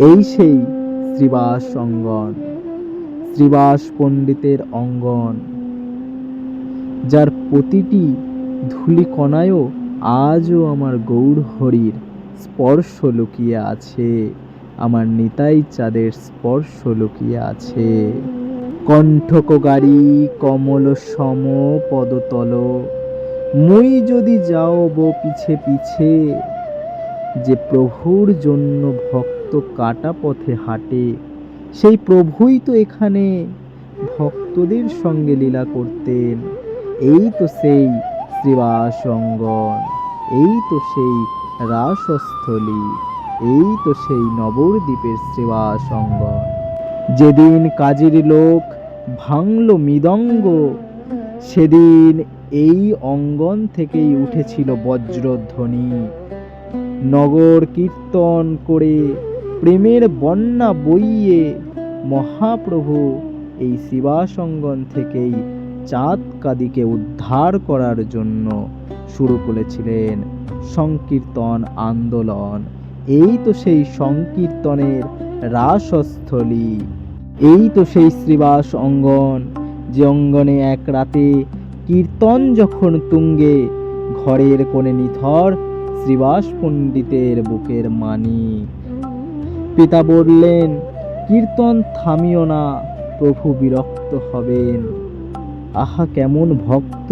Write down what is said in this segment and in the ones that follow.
এই সেই শ্রীবাস অঙ্গন, শ্রীবাস পণ্ডিতের অঙ্গন, যার প্রতিটি ধূলিকণায়ও আজও আমার গৌর হরির স্পর্শ লুকিয়ে আছে, আমার নিতাই চাঁদের স্পর্শ লুকিয়ে আছে। কণ্ঠকগাড়ি কমল সম পদতল, মুই যদি যাও বো পিছে পিছে, যে প্রভুর জন্য ভক্ত কাটা পথে হাঁটে, সেই প্রভুই তো এখানে ভক্তদের সঙ্গে লীলা করতেন। এই তো সেই শ্রীবাস অঙ্গন, এই তো সেই রাসস্থলী, এই তো সেই নবদ্বীপের শ্রীবাস অঙ্গন। যেদিন কাজীর লোক ভাঙল মৃদঙ্গ, সেদিন এই অঙ্গন থেকেই উঠেছিল বজ্রধ্বনি। নগর কীর্তন করে প্রেমের বন্যা বইয়ে মহাপ্রভু এই শ্রীবাস অঙ্গন থেকেই চাঁদ কাদিকে উদ্ধার করার জন্য শুরু করেছিলেন সংকীর্তন আন্দোলন। এই তো সেই সংকীর্তনের রাসস্থলী, এই তো সেই শ্রীবাস অঙ্গন, যে অঙ্গনে এক রাতে কীর্তন যখন তুঙ্গে, ঘরের কোণে নিথর শ্রীবাস পণ্ডিতের বুকের মানি। পিতা বললেন, কীর্তন থামিও না, প্রভু বিরক্ত হবেন। আহা, কেমন ভক্ত,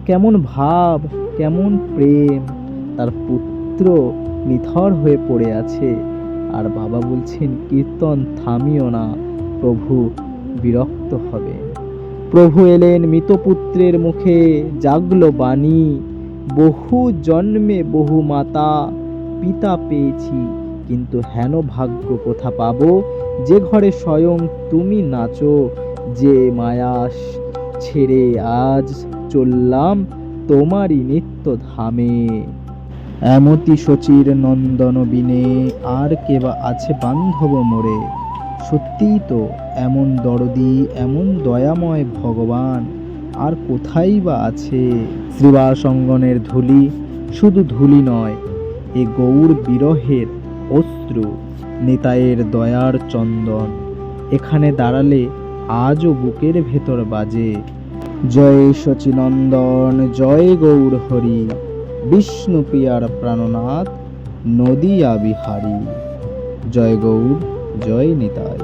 কেমন ভাব, কেমন প্রেম! তার পুত্র নিথর হয়ে পড়ে আছে, আর বাবা বলছেন কীর্তন থামিও না, প্রভু বিরক্ত হবেন। প্রভু এলেন মৃতপুত্রের মুখে, জাগলো বাণী, বহু জন্মে বহু মাতা পিতা পেয়েছি, কিন্তু হেন ভাগ্য কোথা পাবো, যে ঘরে স্বয়ং তুমি নাচো। যে মায়া ছেড়ে আজ চললাম তোমারই নিত্য ধামে। এমতি শচীর নন্দন বিনে, আর কে বা আছে বান্ধব মোরে। সত্যিই তো, এমন দরদি এমন দয়াময় ভগবান আর কোথায় বা আছে। শ্রীবাস অঙ্গনের ধূলি শুধু ধূলি নয়, এ গৌর বিরহের অশ্রু, নিতাইয়ের দয়ার চন্দন। এখানে দাঁড়ালে আজও বুকের ভেতর বাজে, জয় শচীনন্দন জয় গৌর হরি, বিষ্ণু প্রিয়ার প্রাণনাথ নদিয়া বিহারী। জয় গৌর, জয় নিতাই।